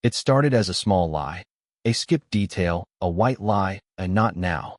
It started as a small lie, a skipped detail, a white lie, a not now.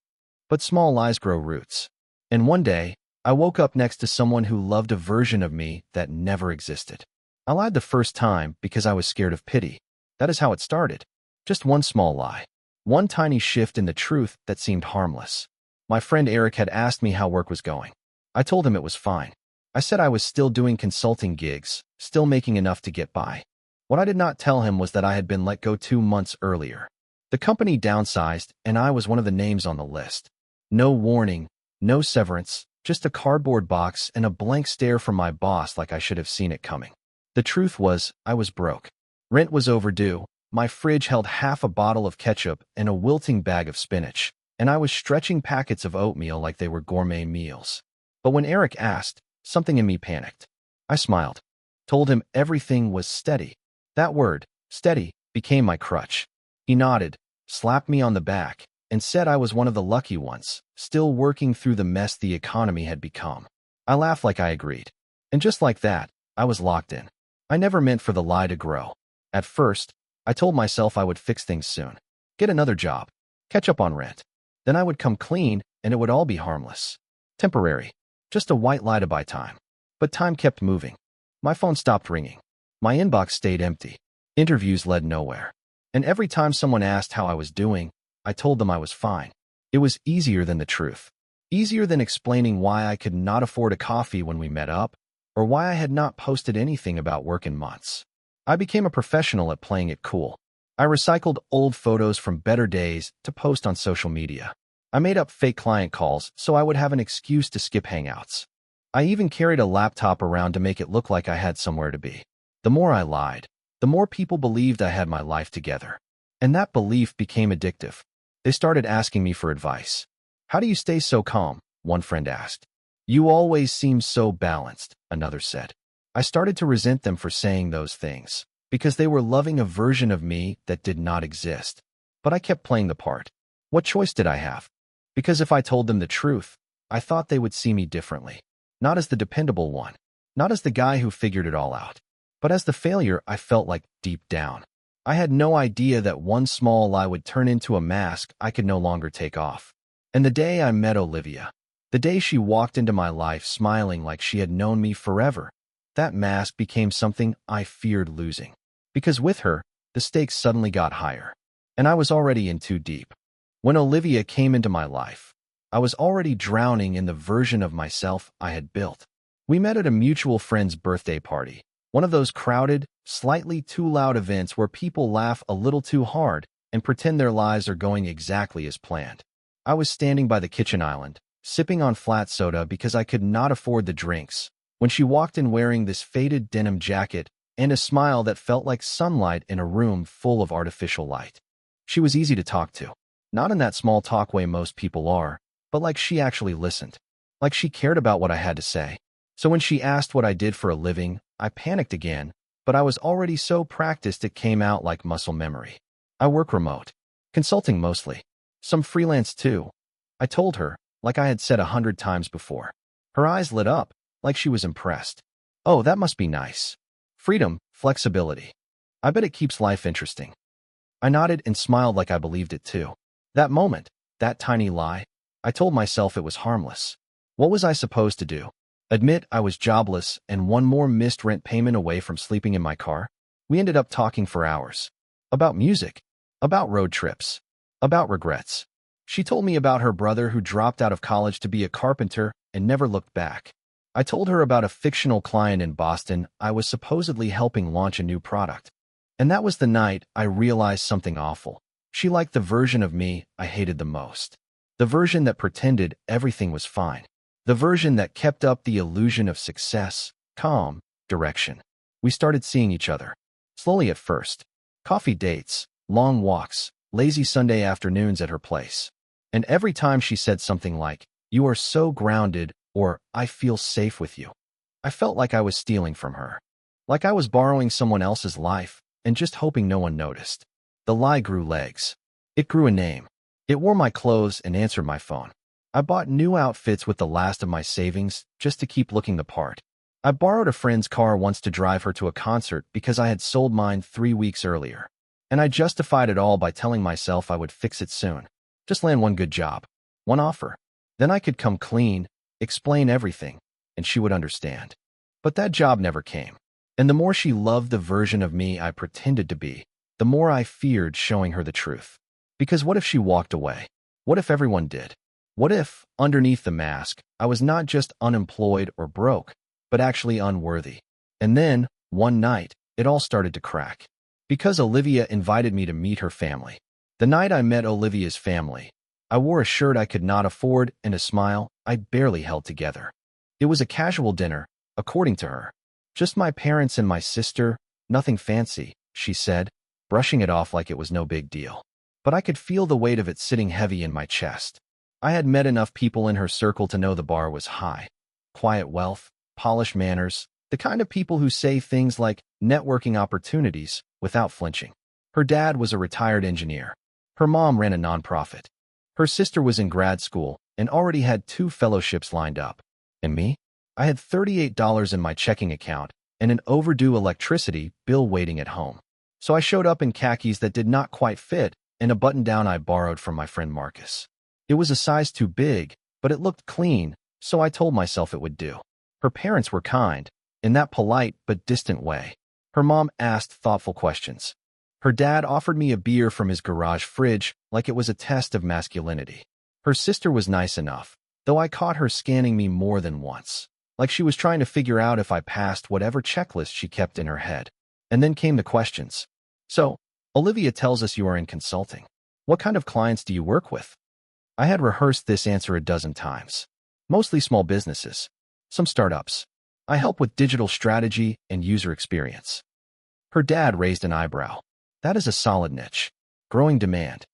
But small lies grow roots. And one day, I woke up next to someone who loved a version of me that never existed. I lied the first time because I was scared of pity. That is how it started. Just one small lie. One tiny shift in the truth that seemed harmless. My friend Eric had asked me how work was going. I told him it was fine. I said I was still doing consulting gigs, still making enough to get by. What I did not tell him was that I had been let go 2 months earlier. The company downsized, and I was one of the names on the list. No warning, no severance, just a cardboard box and a blank stare from my boss like I should have seen it coming. The truth was, I was broke. Rent was overdue, my fridge held half a bottle of ketchup and a wilting bag of spinach, and I was stretching packets of oatmeal like they were gourmet meals. But when Eric asked, something in me panicked. I smiled, told him everything was steady. That word, steady, became my crutch. He nodded, slapped me on the back, and said I was one of the lucky ones, still working through the mess the economy had become. I laughed like I agreed. And just like that, I was locked in. I never meant for the lie to grow. At first, I told myself I would fix things soon. Get another job. Catch up on rent. Then I would come clean, and it would all be harmless. Temporary. Just a white lie to buy time. But time kept moving. My phone stopped ringing. My inbox stayed empty. Interviews led nowhere. And every time someone asked how I was doing, I told them I was fine. It was easier than the truth. Easier than explaining why I could not afford a coffee when we met up, or why I had not posted anything about work in months. I became a professional at playing it cool. I recycled old photos from better days to post on social media. I made up fake client calls so I would have an excuse to skip hangouts. I even carried a laptop around to make it look like I had somewhere to be. The more I lied, the more people believed I had my life together. And that belief became addictive. They started asking me for advice. How do you stay so calm? One friend asked. You always seem so balanced, another said. I started to resent them for saying those things, because they were loving a version of me that did not exist. But I kept playing the part. What choice did I have? Because if I told them the truth, I thought they would see me differently. Not as the dependable one, not as the guy who figured it all out, but as the failure I felt like deep down. I had no idea that one small lie would turn into a mask I could no longer take off. And the day I met Olivia, the day she walked into my life smiling like she had known me forever, that mask became something I feared losing. Because with her, the stakes suddenly got higher. And I was already in too deep. When Olivia came into my life, I was already drowning in the version of myself I had built. We met at a mutual friend's birthday party, one of those crowded, slightly too loud events where people laugh a little too hard and pretend their lives are going exactly as planned. I was standing by the kitchen island, sipping on flat soda because I could not afford the drinks, when she walked in wearing this faded denim jacket and a smile that felt like sunlight in a room full of artificial light. She was easy to talk to, not in that small talk way most people are, but like she actually listened, like she cared about what I had to say. So when she asked what I did for a living, I panicked again, but I was already so practiced it came out like muscle memory. I work remote, consulting mostly, some freelance too. I told her, like I had said 100 times before. Her eyes lit up, like she was impressed. Oh, that must be nice. Freedom, flexibility. I bet it keeps life interesting. I nodded and smiled like I believed it too. That moment, that tiny lie, I told myself it was harmless. What was I supposed to do? Admit I was jobless and one more missed rent payment away from sleeping in my car? We ended up talking for hours. About music, about road trips, about regrets. She told me about her brother who dropped out of college to be a carpenter and never looked back. I told her about a fictional client in Boston I was supposedly helping launch a new product. And that was the night I realized something awful. She liked the version of me I hated the most. The version that pretended everything was fine. The version that kept up the illusion of success, calm, direction. We started seeing each other. Slowly at first. Coffee dates, long walks, lazy Sunday afternoons at her place. And every time she said something like, "You are so grounded," or "I feel safe with you," I felt like I was stealing from her. Like I was borrowing someone else's life and just hoping no one noticed. The lie grew legs. It grew a name. It wore my clothes and answered my phone. I bought new outfits with the last of my savings just to keep looking the part. I borrowed a friend's car once to drive her to a concert because I had sold mine 3 weeks earlier. And I justified it all by telling myself I would fix it soon. Just land one good job, one offer. Then I could come clean, explain everything, and she would understand. But that job never came. And the more she loved the version of me I pretended to be, the more I feared showing her the truth. Because what if she walked away? What if everyone did? What if, underneath the mask, I was not just unemployed or broke, but actually unworthy? And then, one night, it all started to crack. Because Olivia invited me to meet her family. The night I met Olivia's family, I wore a shirt I could not afford and a smile I barely held together. It was a casual dinner, according to her. Just my parents and my sister, nothing fancy, she said, brushing it off like it was no big deal. But I could feel the weight of it sitting heavy in my chest. I had met enough people in her circle to know the bar was high. Quiet wealth, polished manners, the kind of people who say things like networking opportunities without flinching. Her dad was a retired engineer. Her mom ran a nonprofit. Her sister was in grad school and already had 2 fellowships lined up. And me? I had $38 in my checking account and an overdue electricity bill waiting at home. So I showed up in khakis that did not quite fit and a button-down I borrowed from my friend Marcus. It was a size too big, but it looked clean, so I told myself it would do. Her parents were kind, in that polite but distant way. Her mom asked thoughtful questions. Her dad offered me a beer from his garage fridge like it was a test of masculinity. Her sister was nice enough, though I caught her scanning me more than once, like she was trying to figure out if I passed whatever checklist she kept in her head. And then came the questions. So, Olivia tells us you are in consulting. What kind of clients do you work with? I had rehearsed this answer a dozen times. Mostly small businesses. Some startups. I help with digital strategy and user experience. Her dad raised an eyebrow. That is a solid niche. Growing demand.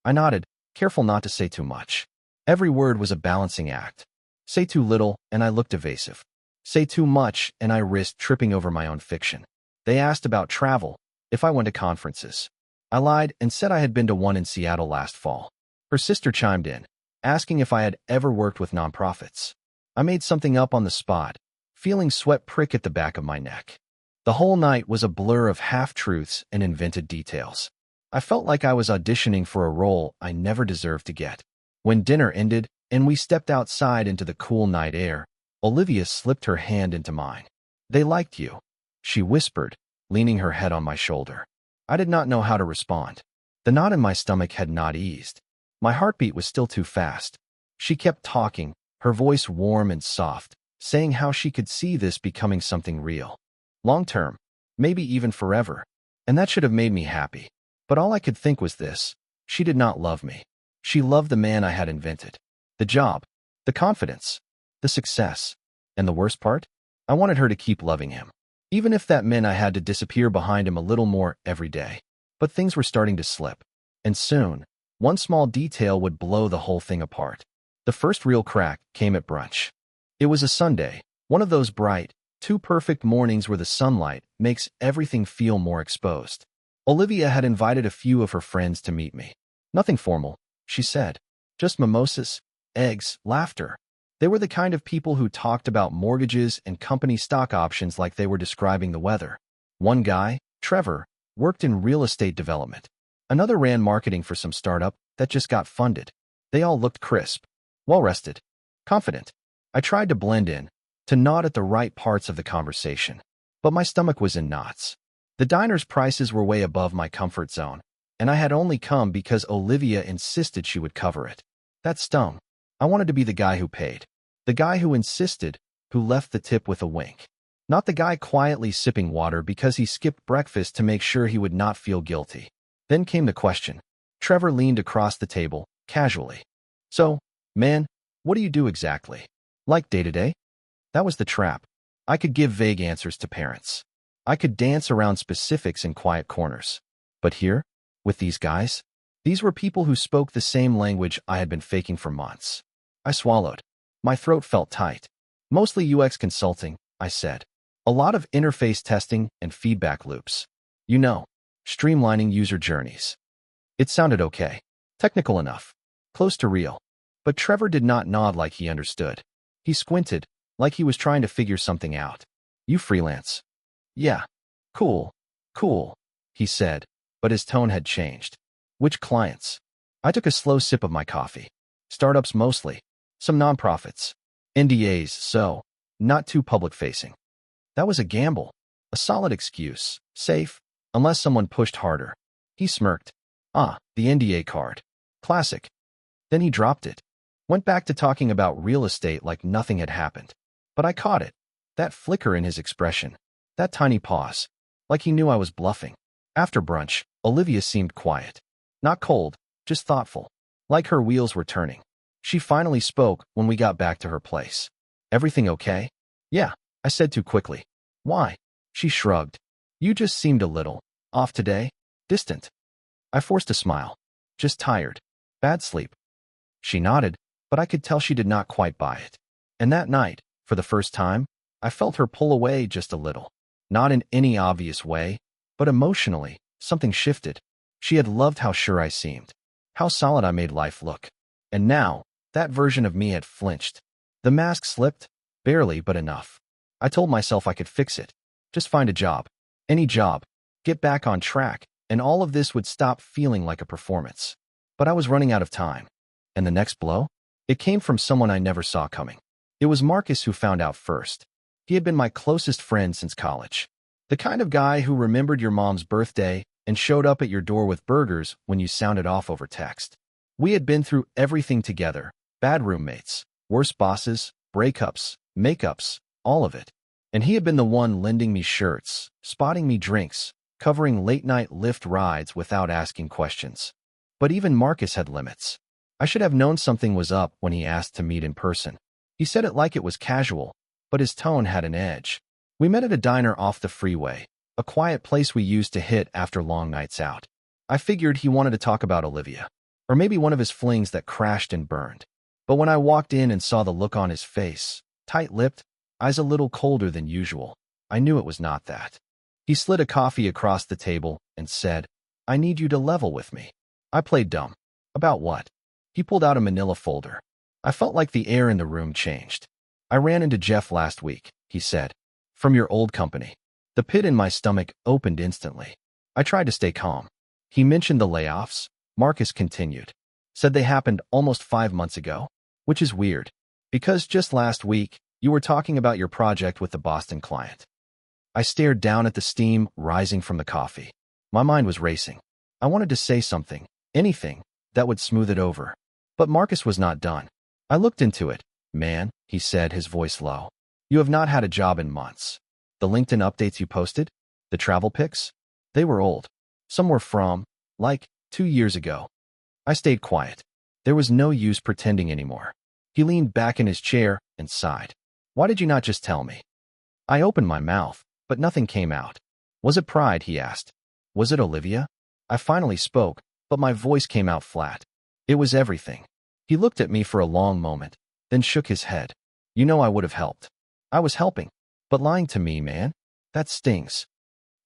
I nodded, careful not to say too much. Every word was a balancing act. Say too little, and I looked evasive. Say too much, and I risked tripping over my own fiction. They asked about travel, if I went to conferences. I lied and said I had been to one in Seattle last fall. Her sister chimed in, asking if I had ever worked with nonprofits. I made something up on the spot, feeling sweat prick at the back of my neck. The whole night was a blur of half-truths and invented details. I felt like I was auditioning for a role I never deserved to get. When dinner ended and we stepped outside into the cool night air, Olivia slipped her hand into mine. They liked you, she whispered, leaning her head on my shoulder. I did not know how to respond. The knot in my stomach had not eased. My heartbeat was still too fast. She kept talking, her voice warm and soft, saying how she could see this becoming something real. Long-term, maybe even forever. And that should have made me happy. But all I could think was this: she did not love me. She loved the man I had invented. The job, the confidence, the success. And the worst part? I wanted her to keep loving him. Even if that meant I had to disappear behind him a little more every day. But things were starting to slip. And soon, one small detail would blow the whole thing apart. The first real crack came at brunch. It was a Sunday, one of those bright, too perfect mornings where the sunlight makes everything feel more exposed. Olivia had invited a few of her friends to meet me. Nothing formal, she said. Just mimosas, eggs, laughter. They were the kind of people who talked about mortgages and company stock options like they were describing the weather. One guy, Trevor, worked in real estate development. Another ran marketing for some startup that just got funded. They all looked crisp, well-rested, confident. I tried to blend in, to nod at the right parts of the conversation. But my stomach was in knots. The diner's prices were way above my comfort zone, and I had only come because Olivia insisted she would cover it. That stung. I wanted to be the guy who paid. The guy who insisted, who left the tip with a wink. Not the guy quietly sipping water because he skipped breakfast to make sure he would not feel guilty. Then came the question. Trevor leaned across the table, casually. So, man, what do you do exactly? Like day-to-day? That was the trap. I could give vague answers to parents. I could dance around specifics in quiet corners. But here, with these guys, these were people who spoke the same language I had been faking for months. I swallowed. My throat felt tight. Mostly UX consulting, I said. A lot of interface testing and feedback loops. You know, streamlining user journeys. It sounded okay. Technical enough. Close to real. But Trevor did not nod like he understood. He squinted, like he was trying to figure something out. You freelance? Yeah. Cool. Cool, he said, but his tone had changed. Which clients? I took a slow sip of my coffee. Startups mostly. Some nonprofits. NDAs, so not too public-facing. That was a gamble. A solid excuse. Safe, unless someone pushed harder. He smirked. Ah, the NDA card. Classic. Then he dropped it. Went back to talking about real estate like nothing had happened. But I caught it. That flicker in his expression. That tiny pause. Like he knew I was bluffing. After brunch, Olivia seemed quiet. Not cold, just thoughtful. Like her wheels were turning. She finally spoke when we got back to her place. Everything okay? Yeah, I said too quickly. Why? She shrugged. You just seemed a little off today. Distant. I forced a smile. Just tired. Bad sleep. She nodded, but I could tell she did not quite buy it. And that night, for the first time, I felt her pull away just a little. Not in any obvious way, but emotionally, something shifted. She had loved how sure I seemed, how solid I made life look. And now, that version of me had flinched. The mask slipped, barely but enough. I told myself I could fix it. Just find a job. Any job. Get back on track, and all of this would stop feeling like a performance. But I was running out of time. And the next blow? It came from someone I never saw coming. It was Marcus who found out first. He had been my closest friend since college. The kind of guy who remembered your mom's birthday and showed up at your door with burgers when you sounded off over text. We had been through everything together. Bad roommates, worse bosses, breakups, makeups, all of it. And he had been the one lending me shirts, spotting me drinks, covering late-night Lyft rides without asking questions. But even Marcus had limits. I should have known something was up when he asked to meet in person. He said it like it was casual, but his tone had an edge. We met at a diner off the freeway, a quiet place we used to hit after long nights out. I figured he wanted to talk about Olivia, or maybe one of his flings that crashed and burned. But when I walked in and saw the look on his face, tight-lipped, eyes a little colder than usual, I knew it was not that. He slid a coffee across the table and said, I need you to level with me. I played dumb. About what? He pulled out a manila folder. I felt like the air in the room changed. I ran into Jeff last week, he said. From your old company. The pit in my stomach opened instantly. I tried to stay calm. He mentioned the layoffs. Marcus continued. Said they happened almost 5 months ago, which is weird, because just last week, you were talking about your project with the Boston client. I stared down at the steam rising from the coffee. My mind was racing. I wanted to say something, anything, that would smooth it over. But Marcus was not done. I looked into it. Man, he said, his voice low. You have not had a job in months. The LinkedIn updates you posted? The travel pics? They were old. Some were from, 2 years ago. I stayed quiet. There was no use pretending anymore. He leaned back in his chair and sighed. Why did you not just tell me? I opened my mouth, but nothing came out. Was it pride, he asked. Was it Olivia? I finally spoke, but my voice came out flat. It was everything. He looked at me for a long moment, then shook his head. You know I would have helped. I was helping. But lying to me, man, that stings.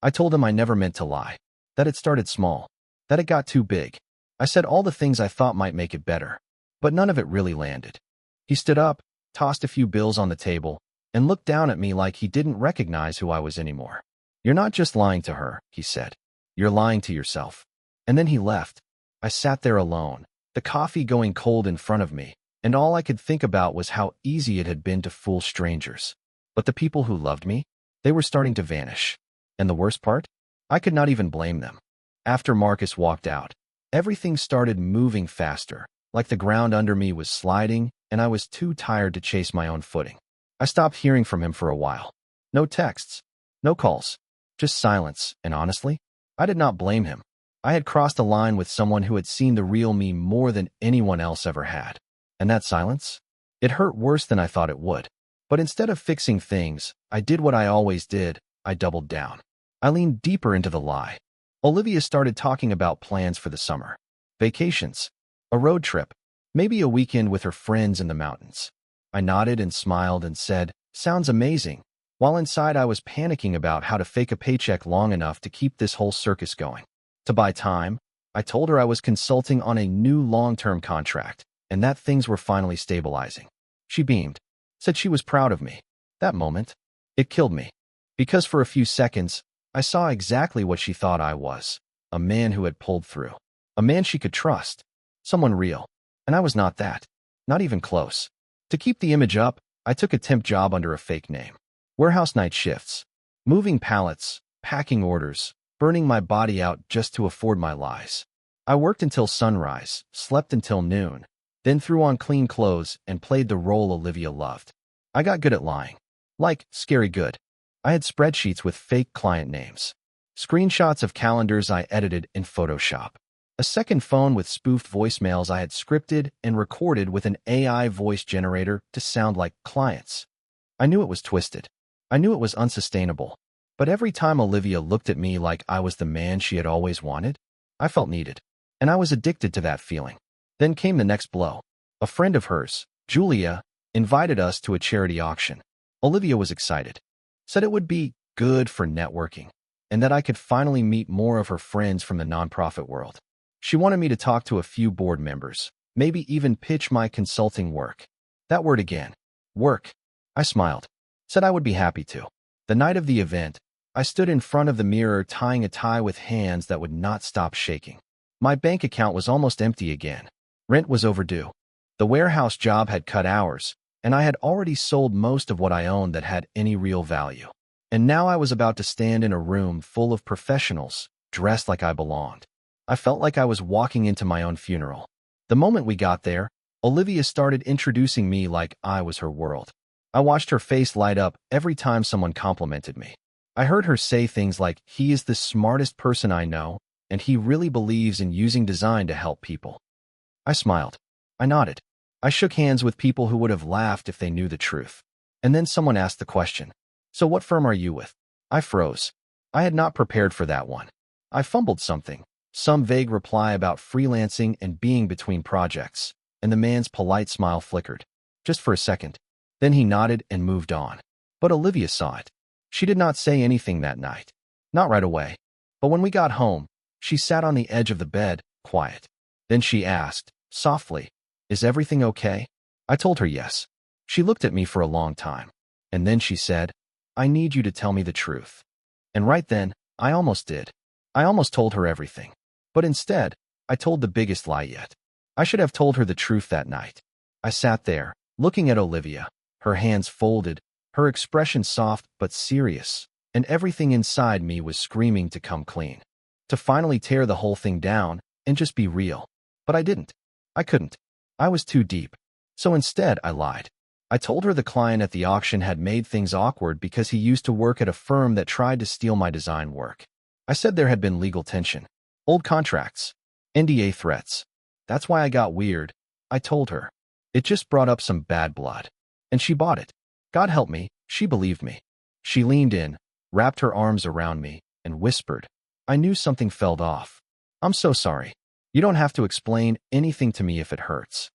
I told him I never meant to lie. That it started small. That it got too big. I said all the things I thought might make it better. But none of it really landed. He stood up, tossed a few bills on the table, and looked down at me like he didn't recognize who I was anymore. You're not just lying to her, he said. You're lying to yourself. And then he left. I sat there alone, the coffee going cold in front of me, and all I could think about was how easy it had been to fool strangers. But the people who loved me, they were starting to vanish. And the worst part? I could not even blame them. After Marcus walked out, everything started moving faster, like the ground under me was sliding, and I was too tired to chase my own footing. I stopped hearing from him for a while. No texts, no calls, just silence, and honestly, I did not blame him. I had crossed a line with someone who had seen the real me more than anyone else ever had. And that silence? It hurt worse than I thought it would. But instead of fixing things, I did what I always did. I doubled down. I leaned deeper into the lie. Olivia started talking about plans for the summer. Vacations. A road trip. Maybe a weekend with her friends in the mountains. I nodded and smiled and said, sounds amazing, while inside I was panicking about how to fake a paycheck long enough to keep this whole circus going. To buy time, I told her I was consulting on a new long-term contract, and that things were finally stabilizing. She beamed, said she was proud of me. That moment, it killed me. Because for a few seconds, I saw exactly what she thought I was. a man who had pulled through, a man she could trust, someone real. And I was not that, not even close. To keep the image up, I took a temp job under a fake name. Warehouse night shifts, moving pallets, packing orders, burning my body out just to afford my lies. I worked until sunrise, slept until noon, then threw on clean clothes and played the role Olivia loved. I got good at lying. Like, scary good. I had spreadsheets with fake client names, screenshots of calendars I edited in Photoshop, a second phone with spoofed voicemails I had scripted and recorded with an AI voice generator to sound like clients. I knew it was twisted. I knew it was unsustainable. But every time Olivia looked at me like I was the man she had always wanted, I felt needed. And I was addicted to that feeling. Then came the next blow. A friend of hers, Julia, invited us to a charity auction. Olivia was excited, said it would be good for networking, and that I could finally meet more of her friends from the nonprofit world. She wanted me to talk to a few board members, maybe even pitch my consulting work. That word again. Work. I smiled, said I would be happy to. The night of the event, I stood in front of the mirror tying a tie with hands that would not stop shaking. My bank account was almost empty again. Rent was overdue. The warehouse job had cut hours, and I had already sold most of what I owned that had any real value. And now I was about to stand in a room full of professionals, dressed like I belonged. I felt like I was walking into my own funeral. The moment we got there, Olivia started introducing me like I was her world. I watched her face light up every time someone complimented me. I heard her say things like, "He is the smartest person I know, and he really believes in using design to help people." I smiled. I nodded. I shook hands with people who would have laughed if they knew the truth. And then someone asked the question, "So what firm are you with?" I froze. I had not prepared for that one. I fumbled something, some vague reply about freelancing and being between projects, and the man's polite smile flickered. Just for a second. Then he nodded and moved on. But Olivia saw it. She did not say anything that night. Not right away. But when we got home, she sat on the edge of the bed, quiet. Then she asked, softly, "Is everything okay?" I told her yes. She looked at me for a long time. And then she said, "I need you to tell me the truth." And right then, I almost did. I almost told her everything. But instead, I told the biggest lie yet. I should have told her the truth that night. I sat there, looking at Olivia, her hands folded, her expression soft but serious, and everything inside me was screaming to come clean. To finally tear the whole thing down and just be real. But I didn't. I couldn't. I was too deep. So instead, I lied. I told her the client at the auction had made things awkward because he used to work at a firm that tried to steal my design work. I said there had been legal tension, old contracts, NDA threats. That's why I got weird, I told her. It just brought up some bad blood. And she bought it. God help me, she believed me. She leaned in, wrapped her arms around me, and whispered. I knew something felt off. "I'm so sorry. You don't have to explain anything to me if it hurts."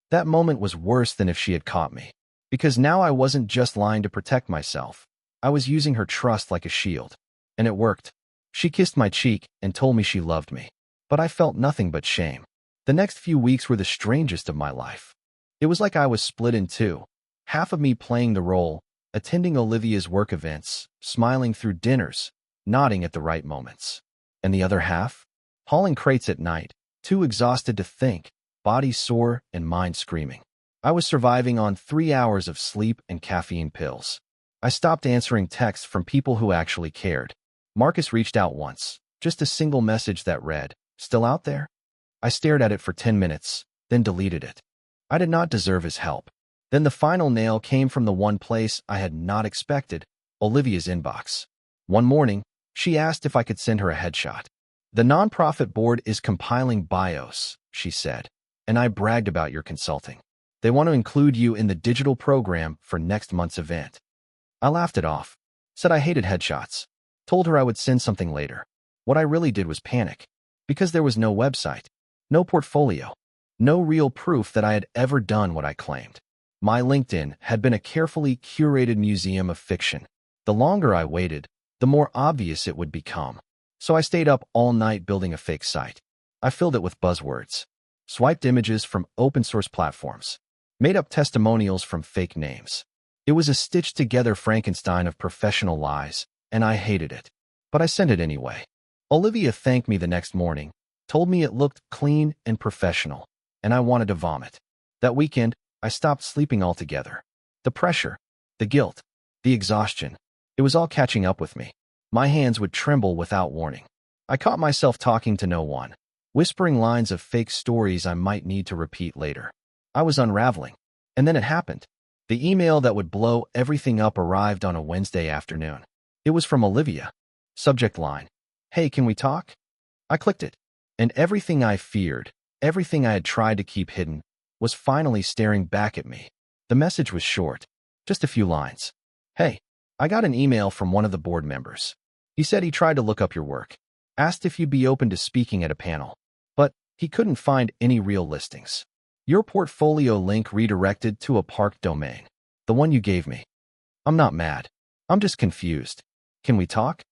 That moment was worse than if she had caught me. Because now I wasn't just lying to protect myself. I was using her trust like a shield. And it worked. She kissed my cheek and told me she loved me. But I felt nothing but shame. The next few weeks were the strangest of my life. It was like I was split in two. Half of me playing the role, attending Olivia's work events, smiling through dinners, nodding at the right moments. And the other half? Hauling crates at night, too exhausted to think, body sore and mind screaming. I was surviving on 3 hours of sleep and caffeine pills. I stopped answering texts from people who actually cared. Marcus reached out once, just a single message that read, "Still out there?" I stared at it for 10 minutes, then deleted it. I did not deserve his help. Then the final nail came from the one place I had not expected, Olivia's inbox. One morning, she asked if I could send her a headshot. "The nonprofit board is compiling bios," she said, "and I bragged about your consulting. They want to include you in the digital program for next month's event." I laughed it off, said I hated headshots, told her I would send something later. What I really did was panic, because there was no website, no portfolio, no real proof that I had ever done what I claimed. My LinkedIn had been a carefully curated museum of fiction. The longer I waited, the more obvious it would become. So I stayed up all night building a fake site. I filled it with buzzwords, swiped images from open-source platforms, made up testimonials from fake names. It was a stitched-together Frankenstein of professional lies, and I hated it. But I sent it anyway. Olivia thanked me the next morning, told me it looked clean and professional, and I wanted to vomit. That weekend, I stopped sleeping altogether. The pressure, the guilt, the exhaustion, it was all catching up with me. My hands would tremble without warning. I caught myself talking to no one, whispering lines of fake stories I might need to repeat later. I was unraveling. And then it happened. The email that would blow everything up arrived on a Wednesday afternoon. It was from Olivia. Subject line: "Hey, can we talk?" I clicked it, and everything I feared, everything I had tried to keep hidden, was finally staring back at me. The message was short, just a few lines. "Hey, I got an email from one of the board members. He said he tried to look up your work, asked if you'd be open to speaking at a panel, but he couldn't find any real listings. Your portfolio link redirected to a parked domain, the one you gave me. I'm not mad. I'm just confused. Can we talk?"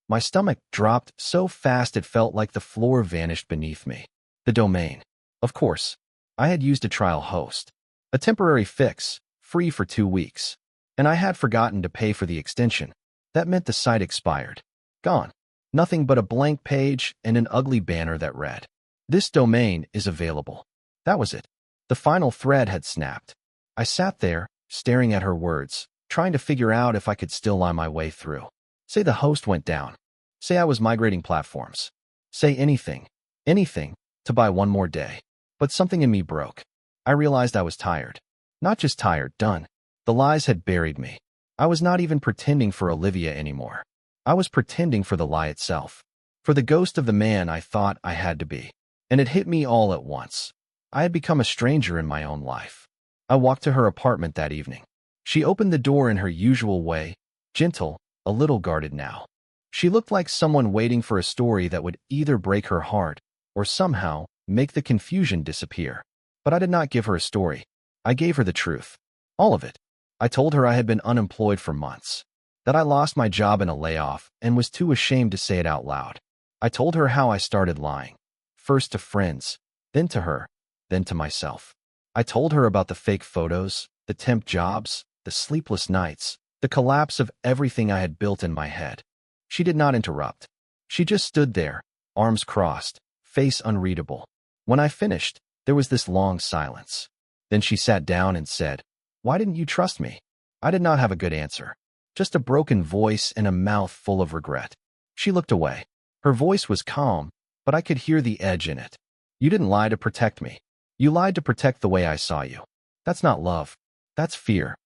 My stomach dropped so fast it felt like the floor vanished beneath me. The domain. Of course. I had used a trial host. A temporary fix, free for 2 weeks. And I had forgotten to pay for the extension. That meant the site expired. Gone. Nothing but a blank page and an ugly banner that read, "This domain is available." That was it. The final thread had snapped. I sat there, staring at her words, trying to figure out if I could still lie my way through. Say the host went down. Say I was migrating platforms. Say anything, to buy one more day. But something in me broke. I realized I was tired. Not just tired, done. The lies had buried me. I was not even pretending for Olivia anymore. I was pretending for the lie itself. For the ghost of the man I thought I had to be. And it hit me all at once. I had become a stranger in my own life. I walked to her apartment that evening. She opened the door in her usual way, gentle, a little guarded now. She looked like someone waiting for a story that would either break her heart or somehow make the confusion disappear. But I did not give her a story. I gave her the truth. All of it. I told her I had been unemployed for months, that I lost my job in a layoff and was too ashamed to say it out loud. I told her how I started lying, first to friends, then to her, then to myself. I told her about the fake photos, the temp jobs, the sleepless nights, the collapse of everything I had built in my head. She did not interrupt. She just stood there, arms crossed, face unreadable. When I finished, there was this long silence. Then she sat down and said, "Why didn't you trust me?" I did not have a good answer. Just a broken voice and a mouth full of regret. She looked away. Her voice was calm, but I could hear the edge in it. "You didn't lie to protect me. You lied to protect the way I saw you. That's not love. That's fear."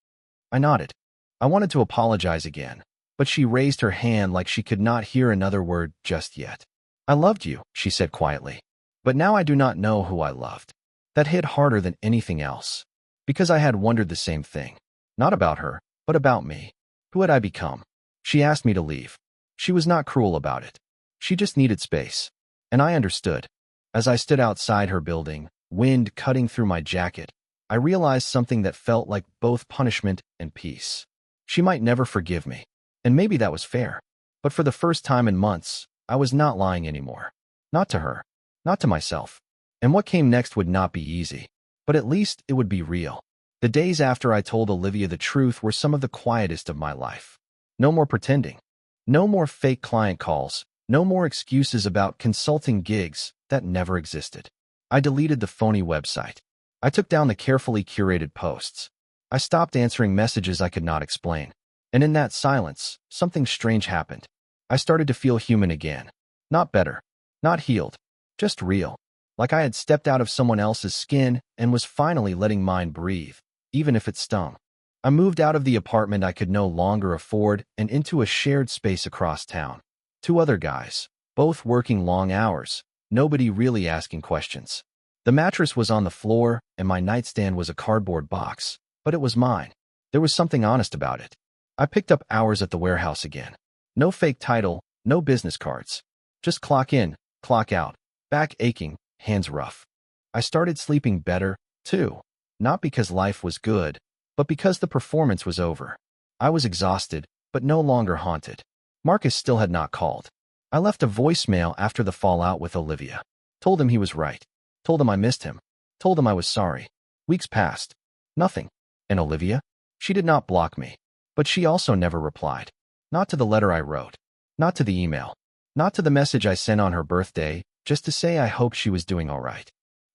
I nodded. I wanted to apologize again, but she raised her hand like she could not hear another word just yet. "I loved you," she said quietly, "but now I do not know who I loved." That hit harder than anything else, because I had wondered the same thing. Not about her, but about me. Who had I become? She asked me to leave. She was not cruel about it. She just needed space. And I understood. As I stood outside her building, wind cutting through my jacket, I realized something that felt like both punishment and peace. She might never forgive me, and maybe that was fair. But for the first time in months, I was not lying anymore. Not to her, not to myself. And what came next would not be easy, but at least it would be real. The days after I told Olivia the truth were some of the quietest of my life. No more pretending. No more fake client calls. No more excuses about consulting gigs that never existed. I deleted the phony website. I took down the carefully curated posts. I stopped answering messages I could not explain. And in that silence, something strange happened. I started to feel human again. Not better. Not healed. Just real. Like I had stepped out of someone else's skin and was finally letting mine breathe, even if it stung. I moved out of the apartment I could no longer afford and into a shared space across town. 2 other guys, both working long hours, nobody really asking questions. The mattress was on the floor and my nightstand was a cardboard box, but it was mine. There was something honest about it. I picked up hours at the warehouse again. No fake title, no business cards. Just clock in, clock out, back aching, hands rough. I started sleeping better, too. Not because life was good, but because the performance was over. I was exhausted, but no longer haunted. Marcus still had not called. I left a voicemail after the fallout with Olivia. Told him he was right. Told him I missed him. Told him I was sorry. Weeks passed. Nothing. And Olivia? She did not block me. But she also never replied. Not to the letter I wrote. Not to the email. Not to the message I sent on her birthday, just to say I hoped she was doing all right.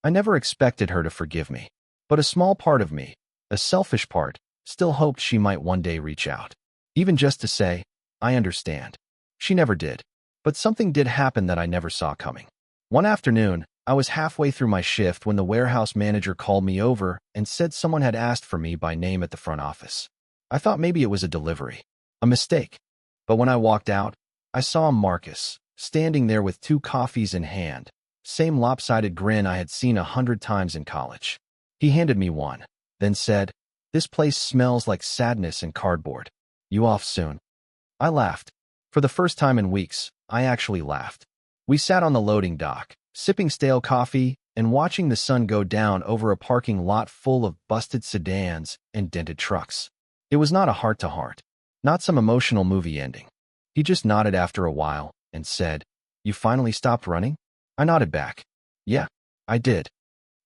I never expected her to forgive me. But a small part of me, a selfish part, still hoped she might one day reach out. Even just to say, I understand. She never did. But something did happen that I never saw coming. One afternoon, I was halfway through my shift when the warehouse manager called me over and said someone had asked for me by name at the front office. I thought maybe it was a delivery, a mistake. But when I walked out, I saw Marcus, standing there with 2 coffees in hand, same lopsided grin I had seen 100 times in college. He handed me one, then said, "This place smells like sadness and cardboard. You off soon?" I laughed. For the first time in weeks, I actually laughed. We sat on the loading dock, sipping stale coffee and watching the sun go down over a parking lot full of busted sedans and dented trucks. It was not a heart-to-heart, not some emotional movie ending. He just nodded after a while and said, "You finally stopped running?" I nodded back. "Yeah, I did."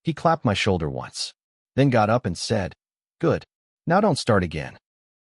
He clapped my shoulder once, then got up and said, "Good. Now don't start again."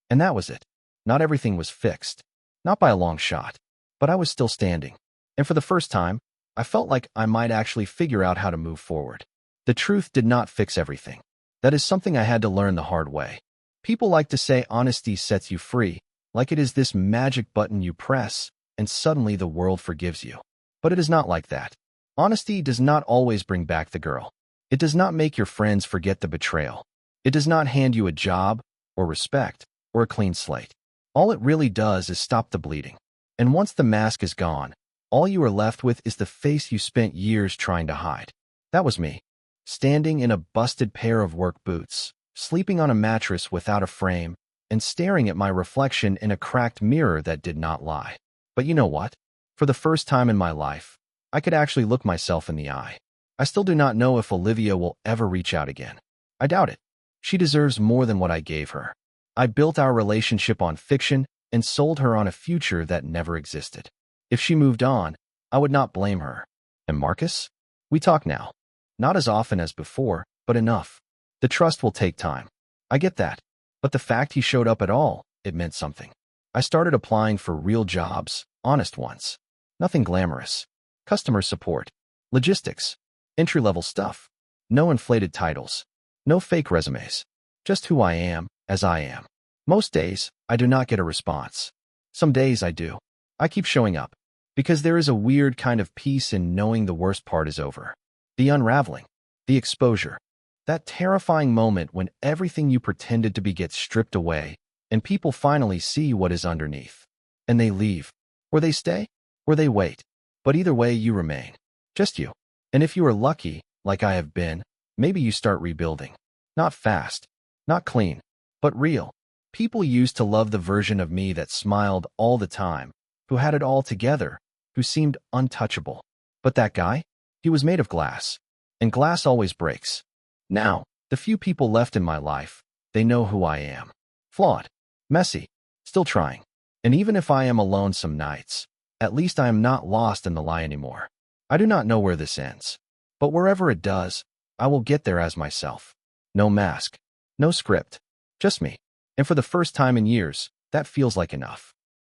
And that was it. Not everything was fixed. Not by a long shot. But I was still standing. And for the first time, I felt like I might actually figure out how to move forward. The truth did not fix everything. That is something I had to learn the hard way. People like to say honesty sets you free, like it is this magic button you press, and suddenly the world forgives you. But it is not like that. Honesty does not always bring back the girl. It does not make your friends forget the betrayal. It does not hand you a job, or respect, or a clean slate. All it really does is stop the bleeding. And once the mask is gone, all you are left with is the face you spent years trying to hide. That was me, standing in a busted pair of work boots, sleeping on a mattress without a frame, and staring at my reflection in a cracked mirror that did not lie. But you know what? For the first time in my life, I could actually look myself in the eye. I still do not know if Olivia will ever reach out again. I doubt it. She deserves more than what I gave her. I built our relationship on fiction and sold her on a future that never existed. If she moved on, I would not blame her. And Marcus? We talk now. Not as often as before, but enough. The trust will take time. I get that. But the fact he showed up at all, it meant something. I started applying for real jobs, honest ones. Nothing glamorous. Customer support. Logistics. Entry-level stuff. No inflated titles. No fake resumes. Just who I am, as I am. Most days, I do not get a response. Some days I do. I keep showing up. Because there is a weird kind of peace in knowing the worst part is over. The unraveling. The exposure. That terrifying moment when everything you pretended to be gets stripped away, and people finally see what is underneath. And they leave. Or they stay. Or they wait. But either way, you remain. Just you. And if you are lucky, like I have been, maybe you start rebuilding. Not fast. Not clean. But real. People used to love the version of me that smiled all the time, who had it all together, who seemed untouchable. But that guy? He was made of glass. And glass always breaks. Now, the few people left in my life, they know who I am. Flawed. Messy. Still trying. And even if I am alone some nights, at least I am not lost in the lie anymore. I do not know where this ends. But wherever it does, I will get there as myself. No mask. No script. Just me. And for the first time in years, that feels like enough.